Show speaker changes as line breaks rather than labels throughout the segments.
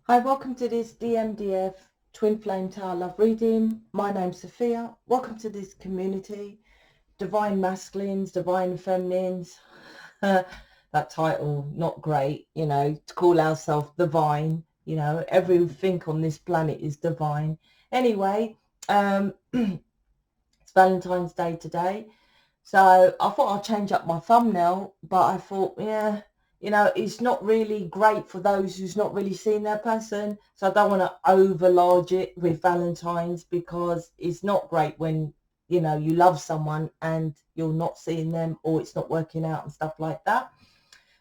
Hi, welcome to this DMDF Twin Flame Tower Love reading. My name's Sophia. Welcome to this community. Divine Masculines, Divine Feminines. That title, not great, you know, to call ourselves divine. You know, everything on this planet is divine. Anyway, it's Valentine's Day today. So I thought I'd change up my thumbnail, but I thought, yeah, you know, it's not really great for those who's not really seen their person. So I don't want to overlarge it with Valentine's, because it's not great when, you know, you love someone and you're not seeing them, or it's not working out and stuff like that.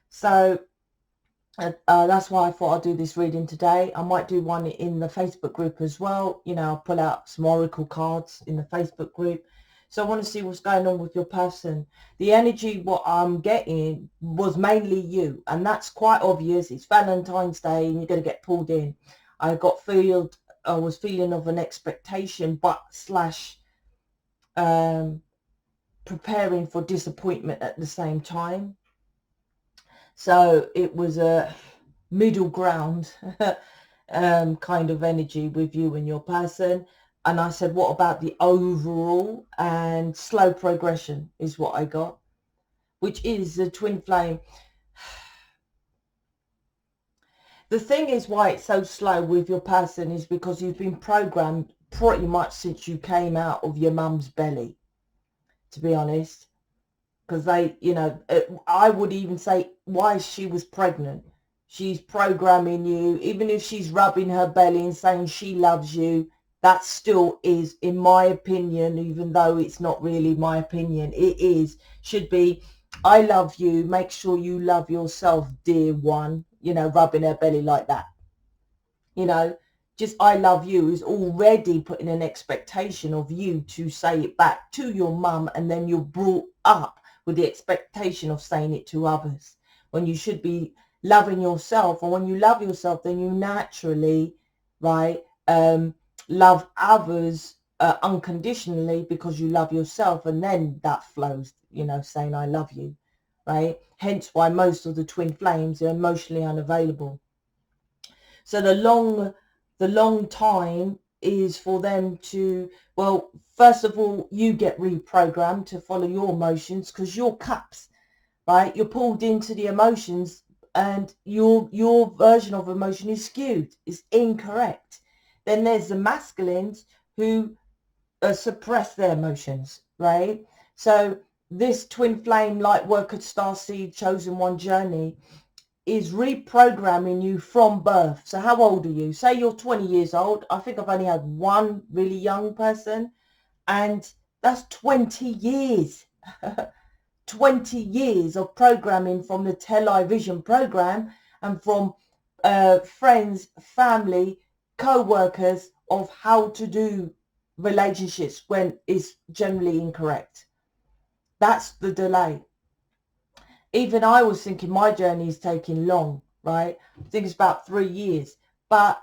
So that's why I thought I'd do this reading today. I might do one in the Facebook group as well. You know, I'll pull out some oracle cards in the Facebook group. So I want to see what's going on with your person. The energy, what I'm getting was mainly you, and that's quite obvious. It's Valentine's Day and you're going to get pulled in. I was feeling of an expectation, but slash preparing for disappointment at the same time. So it was a middle ground kind of energy with you and your person. And I said, what about the overall? And slow progression is what I got, which is the twin flame. The thing is, why it's so slow with your person is because you've been programmed pretty much since you came out of your mum's belly, to be honest. Because they, you know, I would even say why she was pregnant. She's programming you, even if she's rubbing her belly and saying she loves you, that still is, in my opinion, even though it's not really my opinion, should be, I love you, make sure you love yourself, dear one, you know, rubbing her belly like that. You know, just I love you is already putting an expectation of you to say it back to your mum, and then you're brought up with the expectation of saying it to others, when you should be loving yourself. And when you love yourself, then you naturally, right, love others unconditionally, because you love yourself, and then that flows, you know, saying I love you, right? Hence why most of the twin flames are emotionally unavailable. So the long time is for them to, well, first of all, you get reprogrammed to follow your emotions, because your cups, right, you're pulled into the emotions, and your version of emotion is skewed, is incorrect. Then there's the masculines who suppress their emotions, right? So this twin flame light worker starseed chosen one journey is reprogramming you from birth. So how old are you? Say you're 20 years old. I think I've only had one really young person, and that's 20 years. 20 years of programming from the television program, and from friends, family, co-workers, of how to do relationships when it's generally incorrect. That's the delay. Even I was thinking my journey is taking long, right? I think it's about 3 years. But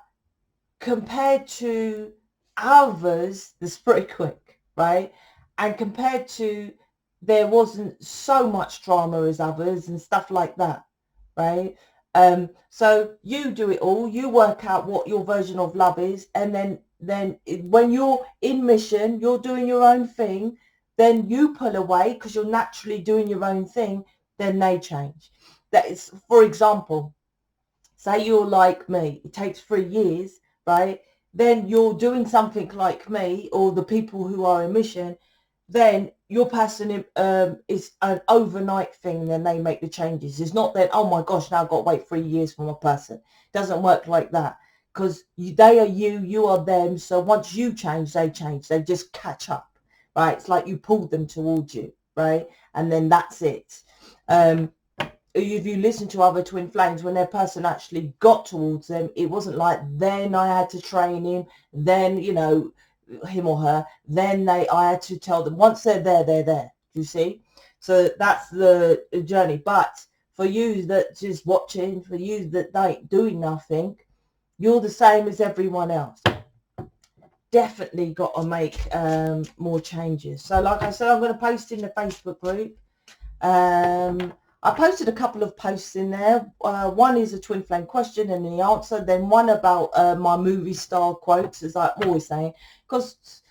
compared to others, it's pretty quick, right? And compared to, there wasn't so much drama as others and stuff like that, right? So you do it all, you work out what your version of love is, and then when you're in mission, you're doing your own thing, then you pull away because you're naturally doing your own thing, then they change. That is, for example, say you're like me, it takes 3 years, right? Then you're doing something like me, or the people who are in mission, then your person is an overnight thing, then they make the changes. It's not that, oh my gosh, now I've got to wait 3 years for my person. It doesn't work like that, because they are you, you are them. So once you change, they just catch up, right? It's like you pulled them towards you, right? And then that's it. If you listen to other twin flames, when their person actually got towards them, it wasn't like, then I had to train him, then, you know, him or her, then I had to tell them, once they're there, you see? So that's the journey. But for you that just watching, for you that ain't doing nothing, you're the same as everyone else. Definitely got to make more changes. So like I said, I'm going to post in the Facebook group. I posted a couple of posts in there. One is a twin flame question and the answer, then one about my movie star quotes, as I'm always saying, because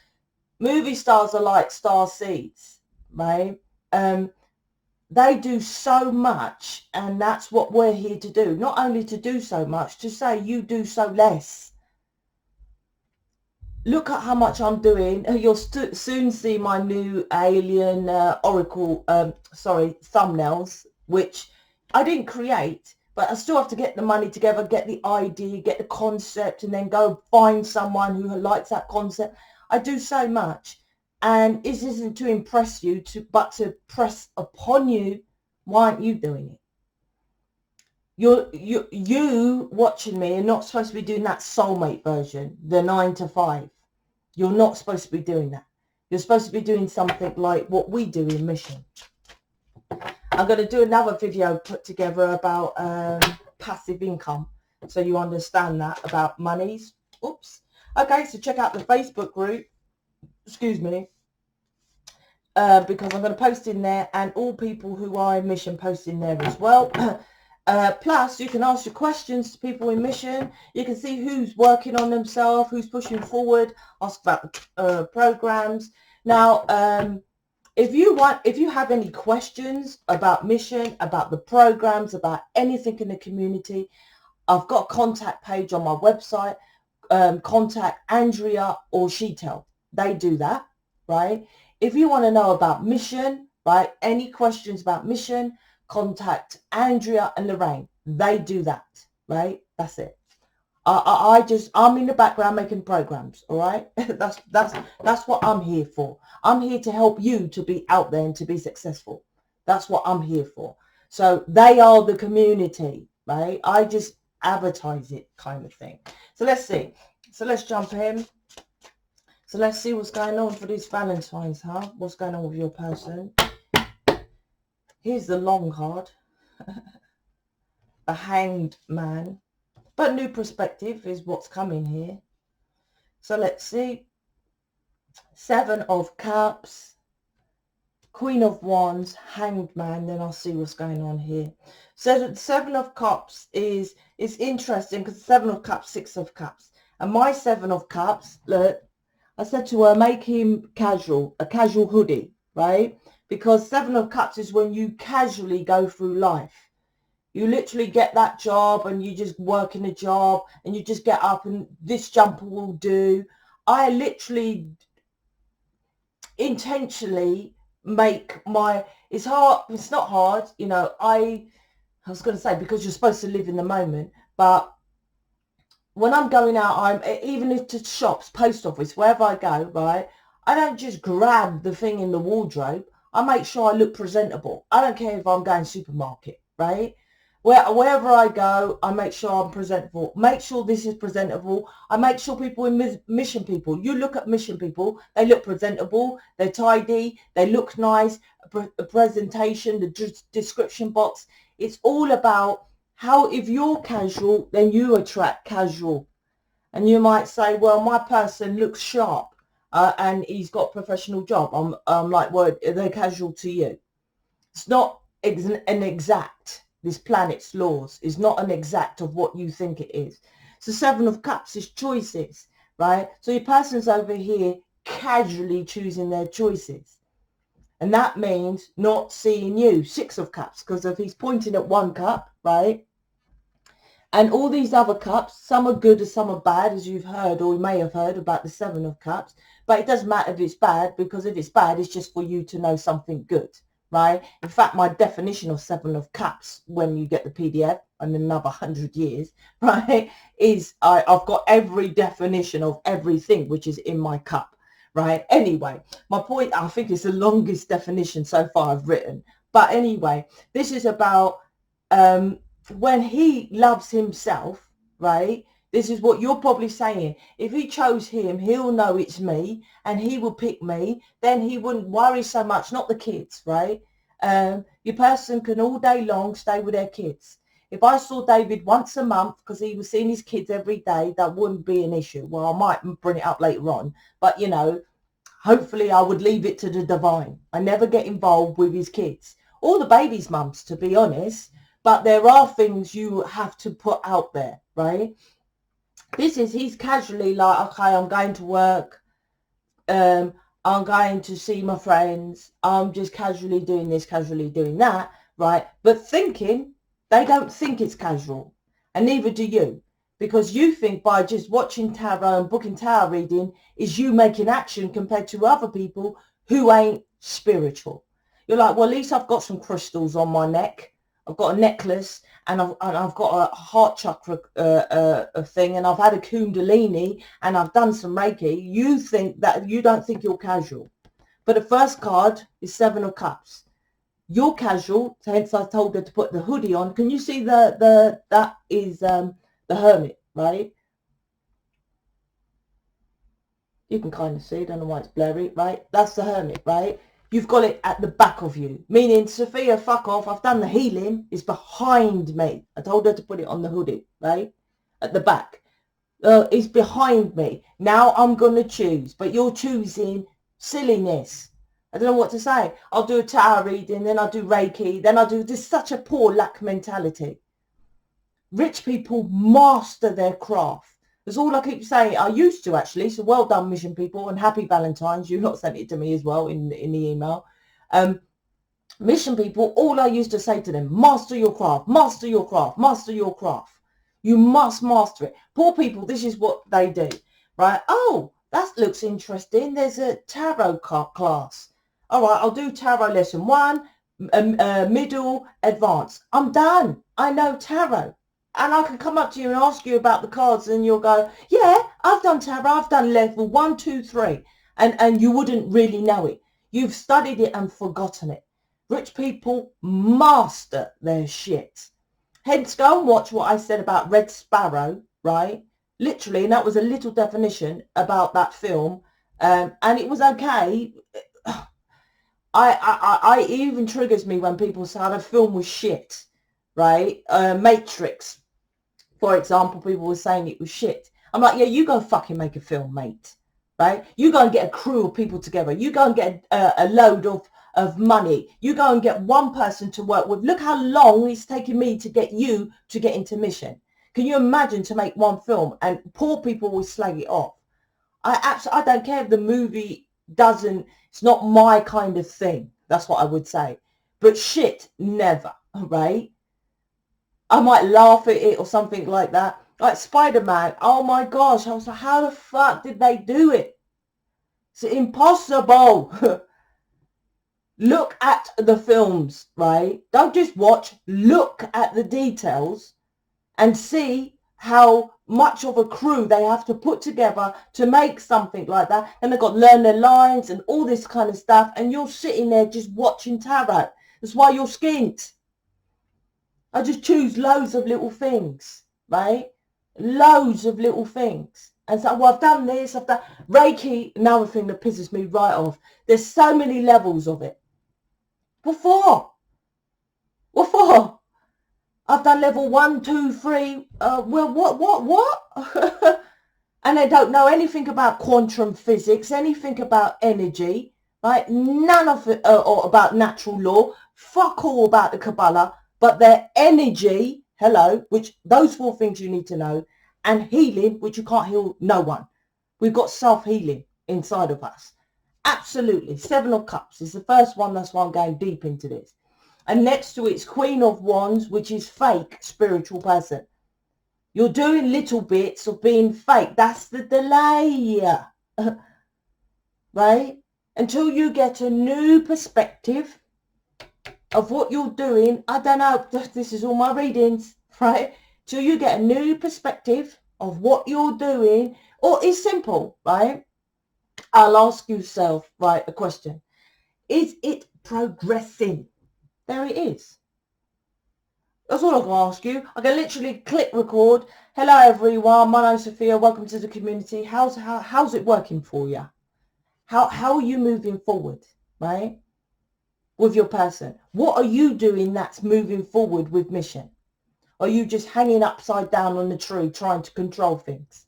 movie stars are like star seeds, right? They do so much, and that's what we're here to do. Not only to do so much, to say you do so less. Look at how much I'm doing. You'll soon see my new alien oracle, thumbnails, which I didn't create, but I still have to get the money together, get the idea, get the concept, and then go find someone who likes that concept. I do so much, and this isn't to impress you, but to press upon you. Why aren't you doing it? You watching me are not supposed to be doing that soulmate version, the 9 to 5. You're not supposed to be doing that. You're supposed to be doing something like what we do in Mission. I'm going to do another video put together about passive income, so you understand that about monies. Oops. Okay, so check out the Facebook group. Excuse me. Because I'm going to post in there, and all people who are in Mission post in there as well. Plus, you can ask your questions to people in Mission. You can see who's working on themselves, who's pushing forward, ask about programs. Now, if you have any questions about Mission, about the programs, about anything in the community, I've got a contact page on my website. Contact Andrea or Sheetel. They do that, right? If you want to know about Mission, right, any questions about Mission, contact Andrea and Lorraine. They do that, right? That's it. I'm in the background making programs, all right? that's what I'm here for. I'm here to help you to be out there and to be successful. That's what I'm here for. So they are the community, right? I just advertise it, kind of thing. So let's see. So let's jump in. So let's see what's going on for these Valentines, huh? What's going on with your person? Here's the long card. The Hanged Man. But new perspective is what's coming here. So let's see. 7 of Cups. Queen of Wands. Hanged Man. Then I'll see what's going on here. So the 7 of Cups is interesting, because 7 of Cups, 6 of Cups. And my 7 of Cups, look, I said to her, make him casual, a casual hoodie, right? Because 7 of Cups is when you casually go through life. You literally get that job and you just work in a job and you just get up and this jumper will do. I literally intentionally make my, it's hard, it's not hard, you know, I was going to say, because you're supposed to live in the moment, but when I'm going out, I'm even if to shops, post office, wherever I go, right, I don't just grab the thing in the wardrobe. I make sure I look presentable. I don't care if I'm going supermarket, right? Wherever I go, I make sure I'm presentable. Make sure this is presentable. I make sure people in Mission people, you look at Mission people, they look presentable, they're tidy, they look nice, a presentation, the description box. It's all about how, if you're casual, then you attract casual. And you might say, well, my person looks sharp and he's got a professional job. I'm like, well, they're casual to you. It's not an exact. This planet's laws is not an exact of what you think it is. So 7 of Cups is choices, right? So your person's over here casually choosing their choices. And that means not seeing you. 6 of Cups, because if he's pointing at 1 cup, right? And all these other cups, some are good and some are bad, as you've heard or you may have heard about the 7 of Cups. But it doesn't matter if it's bad, because if it's bad, it's just for you to know something good, right? In fact, my definition of 7 of Cups, when you get the PDF in another 100 years, right, is I've got every definition of everything which is in my cup, right? Anyway, my point, I think it's the longest definition so far I've written. But anyway, this is about when he loves himself, right? This is what you're probably saying. If he chose him, he'll know it's me and he will pick me. Then he wouldn't worry so much, not the kids, right? Your person can all day long stay with their kids. If I saw David once a month because he was seeing his kids every day, that wouldn't be an issue. Well, I might bring it up later on. But, you know, hopefully I would leave it to the divine. I never get involved with his kids. all the babies' mums, to be honest, but there are things you have to put out there, right? He's casually like, okay, I'm going to work, I'm going to see my friends, I'm just casually doing this, casually doing that, right? But thinking, they don't think it's casual, and neither do you, because you think by just watching tarot and booking tarot reading is you making action compared to other people who ain't spiritual. You're like, well, at least I've got some crystals on my neck, I've got a necklace, and I've got a heart chakra thing, and I've had a kundalini, and I've done some Reiki. You think that, you don't think you're casual. But the first card is 7 of Cups. You're casual, hence I told her to put the hoodie on. Can you see that is the Hermit, right? You can kind of see, don't know why it's blurry, right? That's the Hermit, right? You've got it at the back of you, meaning, Sophia, fuck off, I've done the healing, it's behind me. I told her to put it on the hoodie, right? At the back. It's behind me. Now I'm going to choose, but you're choosing silliness. I don't know what to say. I'll do a tarot reading, then I'll do Reiki, then I'll do, this such a poor lack mentality. Rich people master their craft. That's all I keep saying. I used to, actually. So well done, Mission people, and happy Valentine's. You lot sent it to me as well in the email. Mission people, all I used to say to them, master your craft, master your craft, master your craft. You must master it. Poor people, this is what they do, right? Oh, that looks interesting. There's a tarot class. All right, I'll do tarot lesson 1, middle, advanced. I'm done. I know tarot. And I can come up to you and ask you about the cards, and you'll go, yeah, I've done tarot. I've done level 1, 2, 3. And you wouldn't really know it. You've studied it and forgotten it. Rich people master their shit. Hence, go and watch what I said about Red Sparrow, right? Literally, and that was a little definition about that film. And it was okay. I even triggers me when people say the film was shit, right? Matrix, for example, people were saying it was shit. I'm like, yeah, you go fucking make a film, mate, right? You go and get a crew of people together. You go and get a load of money. You go and get one person to work with. Look how long it's taken me to get you to get into mission. Can you imagine to make one film? And poor people will slag it off. I don't care if the movie doesn't, it's not my kind of thing. That's what I would say. But shit, never, right? I might laugh at it or something like that. Like Spider-Man. Oh my gosh. I was like, how the fuck did they do it? It's impossible. Look at the films, right? Don't just watch. Look at the details and see how much of a crew they have to put together to make something like that. And they've got to learn their lines and all this kind of stuff. And you're sitting there just watching tarot. That's why you're skint. I just choose loads of little things, right? Loads of little things. And so, well, I've done this, I've done Reiki. Another thing that pisses me right off. There's so many levels of it. What for? What for? I've done level 1, 2, 3. Well, what? And they don't know anything about quantum physics, anything about energy, right? None of it, or about natural law. Fuck all about the Kabbalah. But their energy, hello, which those 4 things you need to know, and healing, which you can't heal no one. We've got self-healing inside of us. Absolutely. 7 of Cups is the first one. That's why I'm going deep into this. And next to it's Queen of Wands, which is fake spiritual person. You're doing little bits of being fake. That's the delay. Right? Until you get a new perspective of what you're doing. I don't know, this is all my readings, right? Till you get a new perspective of what you're doing, or it's simple, right? I'll ask yourself, right, a question. Is it progressing? There it is. That's all I can ask you. I can literally click record. Hello everyone, my name's Sophia, welcome to the community. How's it working for you? How are you moving forward, right? With your person. What are you doing that's moving forward with mission? Are you just hanging upside down on the tree trying to control things,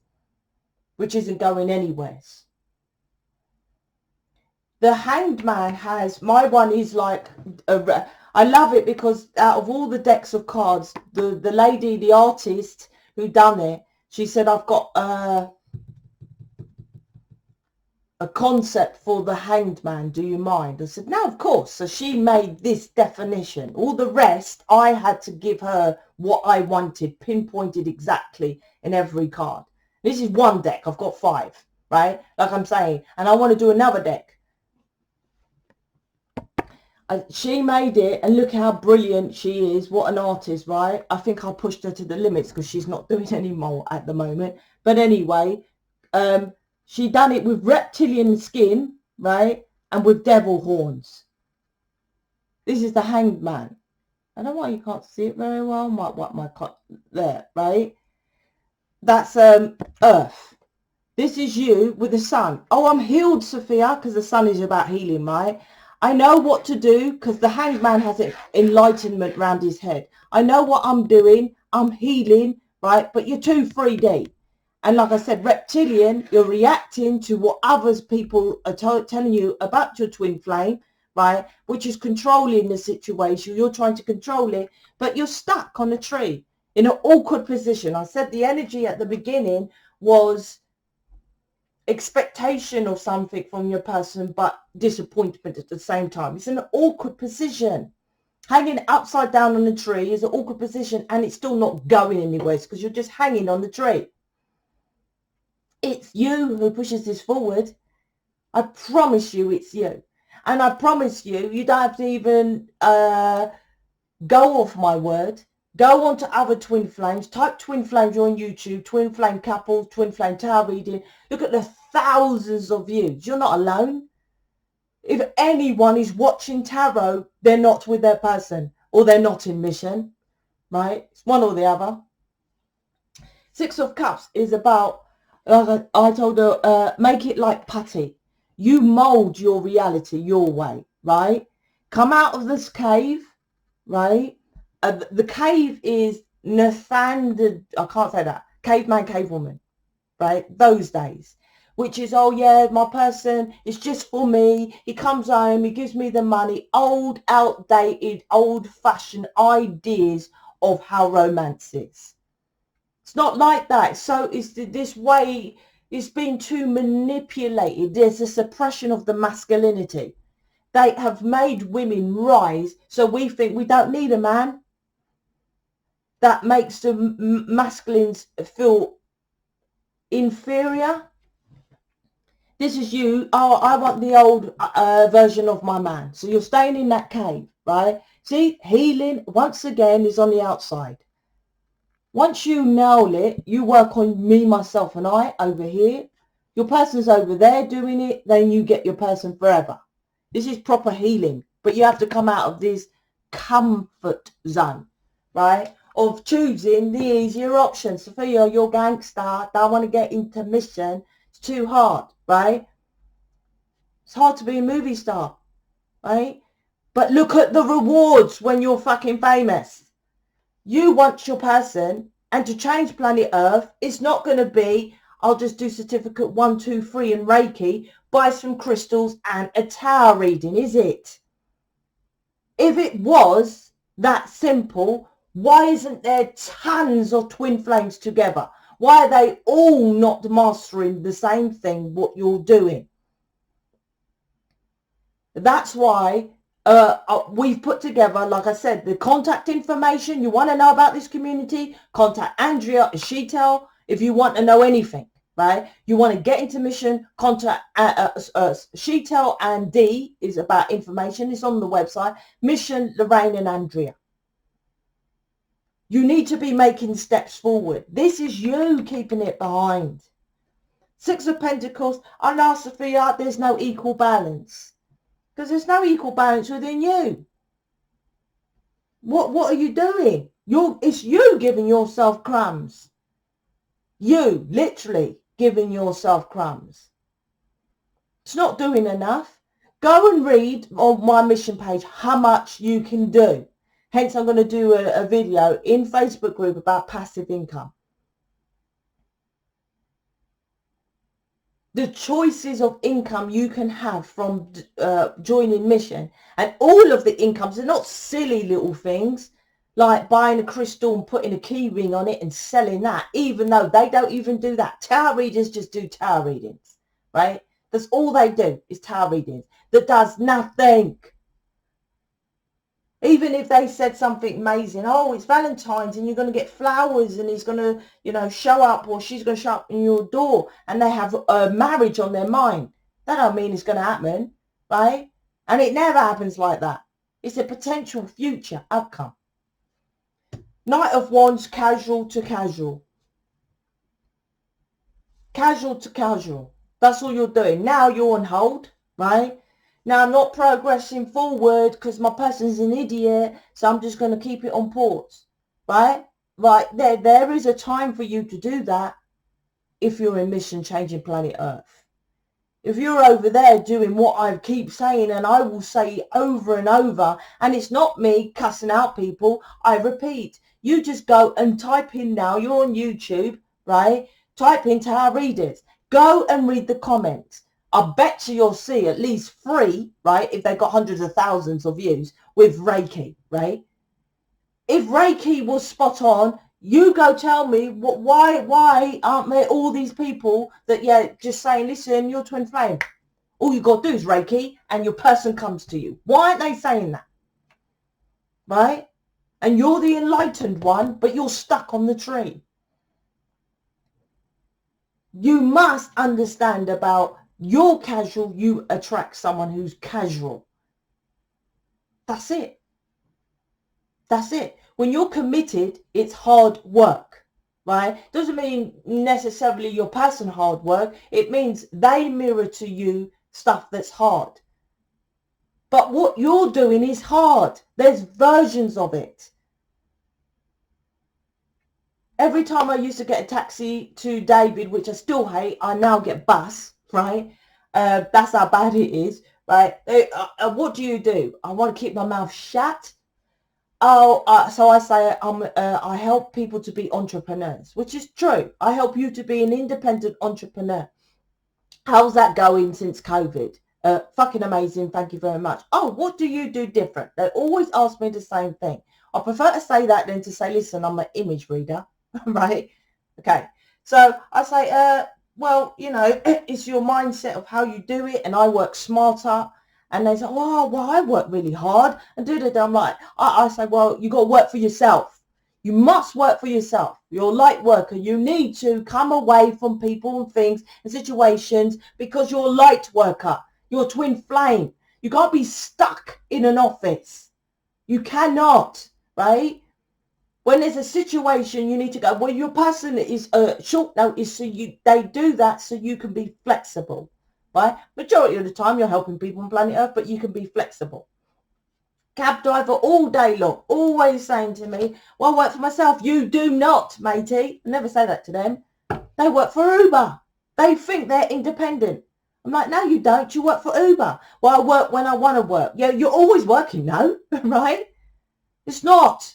which isn't going anywhere? The Hanged Man has, my one is like, I love it because out of all the decks of cards, the lady, the artist who done it, she said, I've got a concept for the Hanged Man. Do you mind? I said, no, of course. So she made this definition. All the rest, I had to give her what I wanted, pinpointed exactly in every card. This is one deck. I've got 5, right? Like I'm saying. And I want to do another deck. She made it, and look how brilliant she is. What an artist, right? I think I pushed her to the limits because she's not doing any more at the moment. But anyway, she done it with reptilian skin, right? And with devil horns. This is the Hanged Man. I don't know why you can't see it very well. My there, right? That's Earth. This is you with the sun. Oh, I'm healed, Sophia, because the sun is about healing, right? I know what to do because the Hanged Man has enlightenment around his head. I know what I'm doing. I'm healing, right? But you're too 3D. And like I said, reptilian, you're reacting to what others people are telling you about your twin flame, right? Which is controlling the situation. You're trying to control it, but you're stuck on a tree in an awkward position. I said the energy at the beginning was expectation of something from your person, but disappointment at the same time. It's an awkward position. Hanging upside down on the tree is an awkward position, and it's still not going anywhere because you're just hanging on the tree. It's you who pushes this forward. I promise you it's you. And I promise you, you don't have to even go off my word. Go on to other twin flames. Type twin flames on YouTube, twin flame couple, twin flame tarot reading. Look at the thousands of views. You're not alone. If anyone is watching tarot, they're not with their person, or they're not in mission, right? It's one or the other. 6 of Cups is about, I told her, make it like putty. You mold your reality your way, right? Come out of this cave, right? The cave is Nathan, I can't say that, caveman, cavewoman, right? Those days, which is, oh yeah, my person is just for me. He comes home, he gives me the money. Old, outdated, old-fashioned ideas of how romance is. It's not like that. So it's this way, it's been too manipulated. There's a suppression of the masculinity. They have made women rise, so we think we don't need a man. That makes the masculines feel inferior. This is you. Oh, I want the old version of my man. So you're staying in that cave, right? See, healing, once again, is on the outside. Once you nail it, you work on me, myself, and I over here. Your person's over there doing it, then you get your person forever. This is proper healing. But you have to come out of this comfort zone, right? Of choosing the easier option. Sophia, you're gangster. Don't want to get into mission. It's too hard, right? It's hard to be a movie star, right? But look at the rewards when you're fucking famous. You want your person, and to change planet Earth, it's not going to be, I'll just do certificate 1, 2, 3 and Reiki, buy some crystals and a tarot reading, is it? If it was that simple, why isn't there tons of twin flames together? Why are they all not mastering the same thing, what you're doing? That's why we've put together, like I said, the contact information. You want to know about this community, contact Andrea Sheetel. If you want to know anything, right? You want to get into mission, contact Sheetel, and D is about information. It's on the website. Mission, Lorraine and Andrea. You need to be making steps forward. This is you keeping it behind. 6 of Pentacles. I know, Sophia, there's no equal balance. Because there's no equal balance within you. What are you doing? It's you giving yourself crumbs. You literally giving yourself crumbs. It's not doing enough. Go and read on my mission page how much you can do. Hence, I'm going to do a video in Facebook group about passive income. the choices of income you can have from joining mission, and all of the incomes are not silly little things like buying a crystal and putting a key ring on it and selling that, even though they don't even do that. Tarot readers just do tarot readings, right? That's all they do, is tarot readings. That does nothing. Even if they said something amazing, oh, it's Valentine's and you're going to get flowers and he's going to, you know, show up, or she's going to show up in your door, and they have a marriage on their mind, that don't mean it's going to happen, right? And it never happens like that. It's a potential future outcome. Knight of Wands, casual to casual. Casual to casual. That's all you're doing. Now you're on hold, right? Now I'm not progressing forward because my person's an idiot, so I'm just going to keep it on pause, right? Right, there is a time for you to do that if you're in mission changing planet Earth. If you're over there doing what I keep saying, and I will say over and over, and it's not me cussing out people, I repeat, you just go and type in now, you're on YouTube, right? Type in tarot readers. Go and read the comments. I bet you'll see at least 3, right, if they've got hundreds of thousands of views, with Reiki, right? If Reiki was spot on, you go tell me why aren't there all these people that, yeah, just saying, listen, you're twin flame. All you got to do is Reiki and your person comes to you. Why aren't they saying that? Right? And you're the enlightened one, but you're stuck on the tree. You must understand about you're casual, you attract someone who's casual. That's it. That's it. When you're committed, it's hard work, right? Doesn't mean necessarily your person hard work. It means they mirror to you stuff that's hard. But what you're doing is hard. There's versions of it. Every time I used to get a taxi to David, which I still hate, I now get bus, right? That's how bad it is, right? What do? I want to keep my mouth shut. So I say I help people to be entrepreneurs, which is true. I help you to be an independent entrepreneur. How's that going since COVID? Fucking amazing. Thank you very much. Oh, what do you do different? They always ask me the same thing. I prefer to say that than to say, listen, I'm an image reader, right? Okay. So I say, well, you know, it's your mindset of how you do it, and I work smarter. And they say, oh, well, I work really hard and I'm like, I say, well, you got to work for yourself. You must work for yourself. You're a light worker. You need to come away from people and things and situations because you're a light worker. You're a twin flame. You can't be stuck in an office. You cannot, right? When there's a situation, you need to go, well, your person is short notice, so they do that so you can be flexible. Right? Majority of the time you're helping people on planet Earth, but you can be flexible. Cab driver all day long, always saying to me, well, I work for myself. You do not, matey. I never say that to them. They work for Uber. They think they're independent. I'm like, no, you don't. You work for Uber. Well, I work when I want to work. Yeah, you're always working, no? Right? It's not.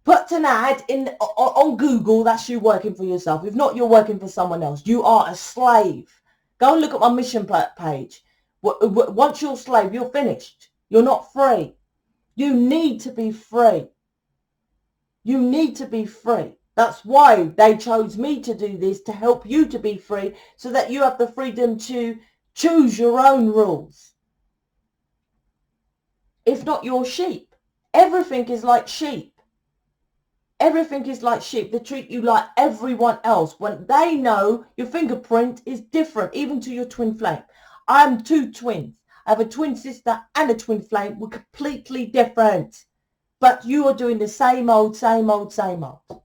Put an ad on Google, that's you working for yourself. If not, you're working for someone else. You are a slave. Go and look at my mission page. Once you're a slave, you're finished. You're not free. You need to be free. You need to be free. That's why they chose me to do this, to help you to be free, so that you have the freedom to choose your own rules. If not, you're sheep. Everything is like sheep. Everything is like sheep. They treat you like everyone else when they know your fingerprint is different, even to your twin flame. I'm 2 twins. I have a twin sister and a twin flame. We're completely different. But you are doing the same old, same old, same old.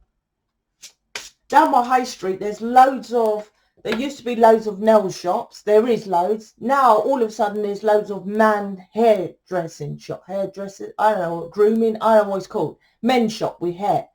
Down my high street, there used to be loads of nail shops. There is loads. Now, all of a sudden, there's loads of hairdressing shop. Hairdressers, I don't know, grooming, I don't know what it's called. Men's shop with hair.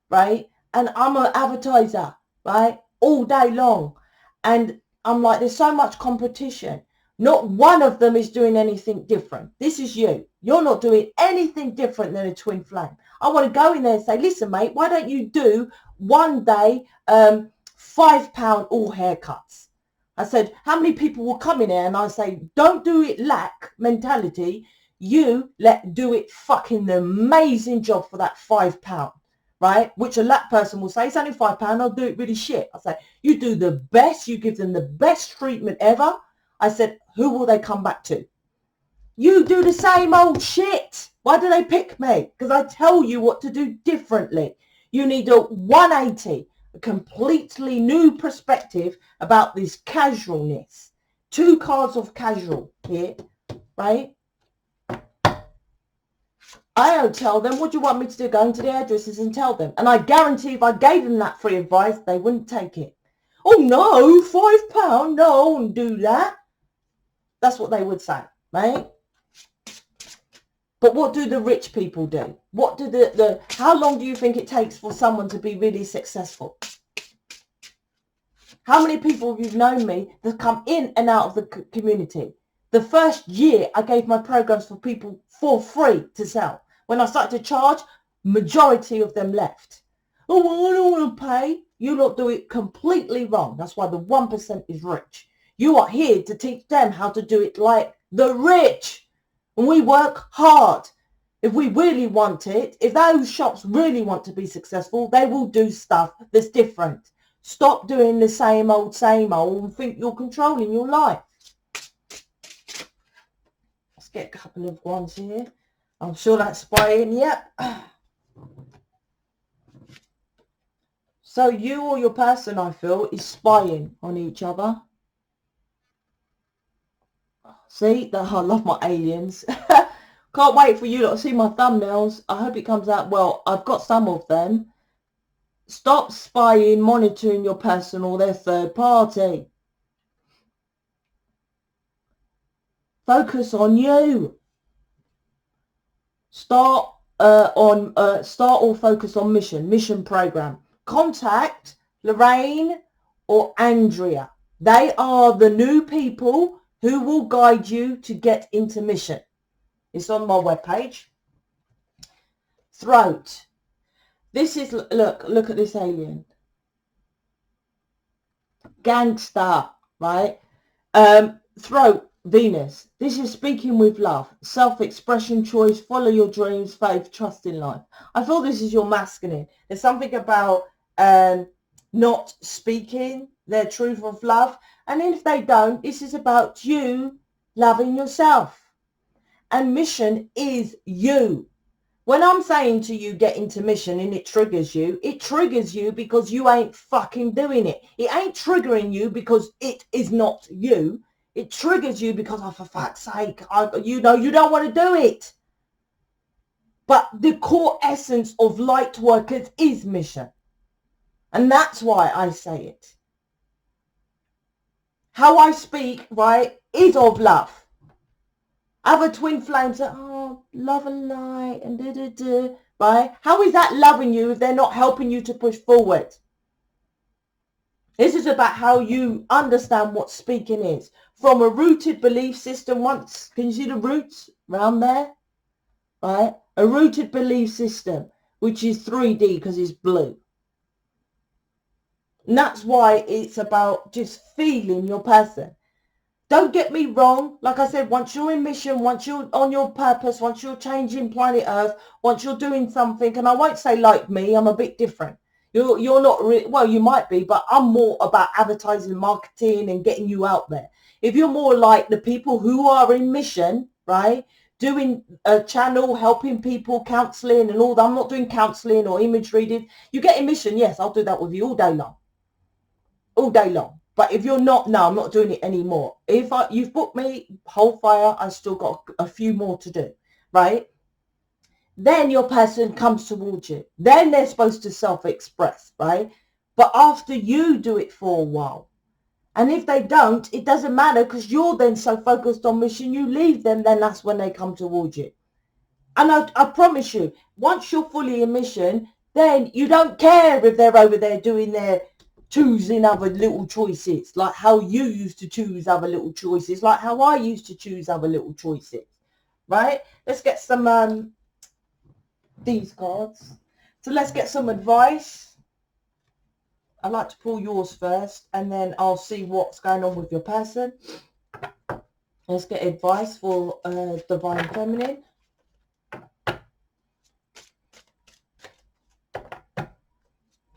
Right? And I'm an advertiser, right? All day long. And I'm like, there's so much competition. Not one of them is doing anything different. This is you. You're not doing anything different than a twin flame. I want to go in there and say, listen, mate, why don't you do one day £5 all haircuts? I said, how many people will come in here and I say, don't do it lack mentality. You do it fucking the amazing job for that £5, right? Which a lack person will say, it's only £5, I'll do it really shit. I say, you do the best, you give them the best treatment ever. I said, who will they come back to? You do the same old shit. Why do they pick me? Because I tell you what to do differently. You need a 180, a completely new perspective about this casualness. 2 cards of casual here, right? I don't tell them, what do you want me to do? Go into the hairdressers and tell them. And I guarantee if I gave them that free advice, they wouldn't take it. Oh no, £5? No, I wouldn't do that. That's what they would say, right? But what do the rich people do? What do how long do you think it takes for someone to be really successful? How many people have you known me that come in and out of the community? The first year I gave my programs for people for free to sell. When I started to charge, majority of them left. Oh, I don't want to pay. You lot do it completely wrong. That's why the 1% is rich. You are here to teach them how to do it like the rich. And we work hard. If we really want it, if those shops really want to be successful, they will do stuff that's different. Stop doing the same old and think you're controlling your life. Let's get a couple of ones here. I'm sure that's spying. Yep. So you or your person, I feel, is spying on each other. See, I love my aliens. Can't wait for you lot to see my thumbnails. I hope it comes out well. I've got some of them. Stop spying, monitoring your person or their third party. Focus on you. Start or focus on mission program. Contact Lorraine or Andrea. They are the new people who will guide you to get into mission. It's on my webpage. Throat. This is, look at this alien. Gangster, right? Throat, Venus. This is speaking with love. Self-expression, choice, follow your dreams, faith, trust in life. I feel this is your masculine. There's something about not speaking their truth of love. And if they don't, this is about you loving yourself. And mission is you. When I'm saying to you, get into mission and it triggers you because you ain't fucking doing it. It ain't triggering you because it is not you. It triggers you because, oh, for fuck's sake, you know, you don't want to do it. But the core essence of light workers is mission. And that's why I say it. How I speak, right, is of love. Other twin flames say, oh, love and light and da-da-da, right? How is that loving you if they're not helping you to push forward? This is about how you understand what speaking is. From a rooted belief system once, can you see the roots around there? Right? A rooted belief system, which is 3D because it's blue. And that's why it's about just feeling your person. Don't get me wrong. Like I said, once you're in mission, once you're on your purpose, once you're changing planet Earth, once you're doing something, and I won't say like me, I'm a bit different. You're not really, well, you might be, but I'm more about advertising, marketing, and getting you out there. If you're more like the people who are in mission, right, doing a channel, helping people, counselling and all that. I'm not doing counselling or image reading. You get in mission, yes, I'll do that with you all day long. All day long. But if you're not, no, I'm not doing it anymore. If you've booked me, hold fire, I still got a few more to do, right? Then your person comes towards you. Then they're supposed to self-express, right? But after you do it for a while, and if they don't, it doesn't matter because you're then so focused on mission, you leave them, then that's when they come towards you. And I promise you, once you're fully in mission, then you don't care if they're over there doing their choosing other little choices, like how you used to choose other little choices, like how I used to choose other little choices, right? Let's get some these cards. So let's get some advice. I'd like to pull yours first, and then I'll see what's going on with your person. Let's get advice for Divine Feminine.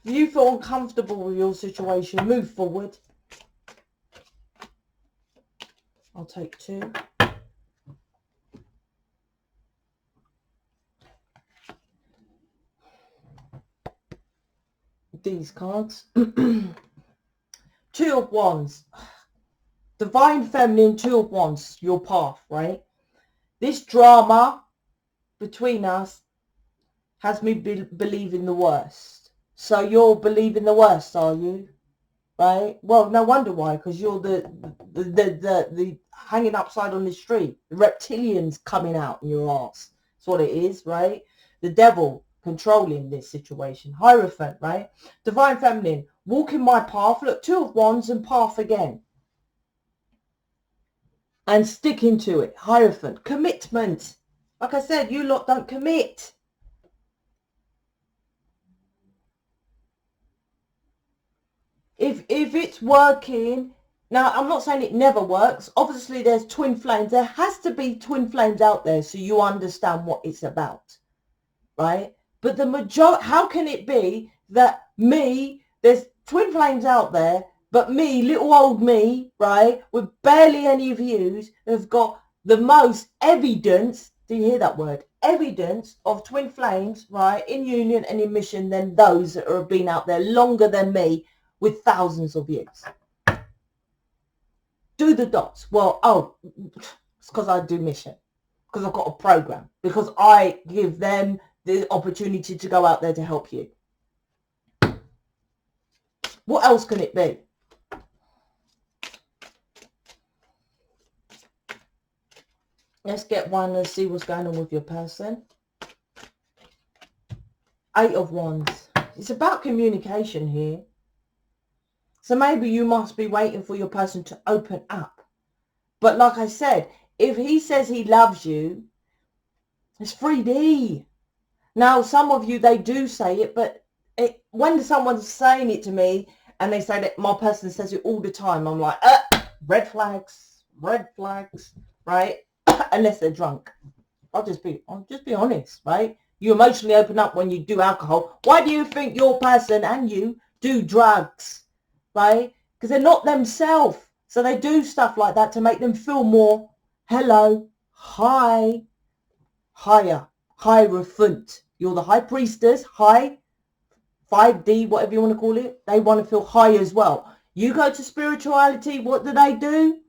If you feel uncomfortable with your situation, move forward. I'll take 2. These cards. 2 of Wands. Divine Feminine, 2 of Wands, your path, right? This drama between us has me believing the worst. So you're believing the worst, are you? Right? Well, no wonder why, because you're the hanging upside on the street. The reptilians coming out in your arse. That's what it is, right? The devil controlling this situation. Hierophant, right? Divine Feminine, walking my path. Look, 2 of Wands and path again. And sticking to it. Hierophant, commitment. Like I said, you lot don't commit. If it's working, now I'm not saying it never works. Obviously there's twin flames. There has to be twin flames out there so you understand what it's about, right? But the majority, how can it be that there's twin flames out there, but me, little old me, right, with barely any views, have got the most evidence, do you hear that word? Evidence of twin flames, right, in union and in mission than those that have been out there longer than me with thousands of views. Do the dots. Well, it's because I do mission. Because I've got a program. Because I give them the opportunity to go out there to help you. What else can it be? Let's get one and see what's going on with your person. 8 of Wands. It's about communication here. So maybe you must be waiting for your person to open up. But like I said, if he says he loves you, it's 3D. Now, some of you, they do say it, but when someone's saying it to me and they say that my person says it all the time, I'm like, red flags, right? Unless they're drunk. I'll just be honest, right? You emotionally open up when you do alcohol. Why do you think your person and you do drugs? Right? Because they're not themselves. So they do stuff like that to make them feel more, higher, hierophant. You're the high priestess, high, 5D, whatever you want to call it. They want to feel high as well. You go to spirituality, what do?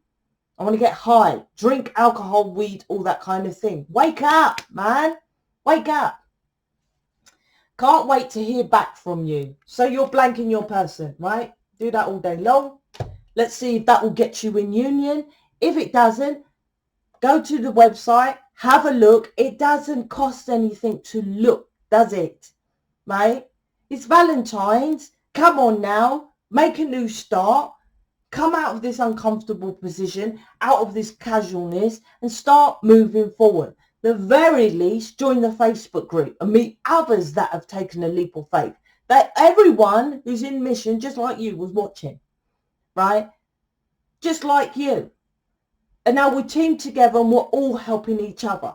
I want to get high, drink alcohol, weed, all that kind of thing. Wake up, man. Wake up. Can't wait to hear back from you. So you're blanking your person, right? Do that all day long. Let's see if that will get you in union. If it doesn't, go to the website, have a look. It doesn't cost anything to look, does it? Right? It's Valentine's. Come on now. Make a new start. Come out of this uncomfortable position, out of this casualness, and start moving forward. The very least, join the Facebook group and meet others that have taken a leap of faith. That everyone who's in mission, just like you, was watching, right? Just like you. And now we're teamed together and we're all helping each other.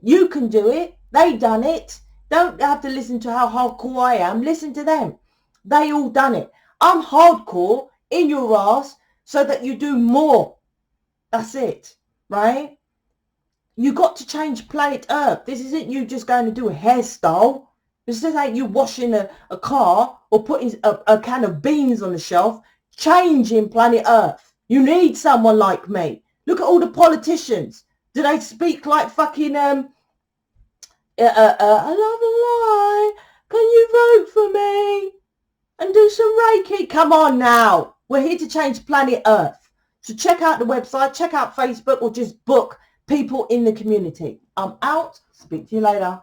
You can do it. They done it. Don't have to listen to how hardcore I am. Listen to them. They all done it. I'm hardcore in your ass so that you do more. That's it, right? You got to change planet Earth. This isn't you just going to do a hairstyle. This ain't you washing a car or putting a can of beans on the shelf. Changing planet Earth. You need someone like me. Look at all the politicians. Do they speak like fucking, I love a lie. Can you vote for me? And do some Reiki. Come on now. We're here to change planet Earth. So check out the website, check out Facebook, or just book people in the community. I'm out. Speak to you later.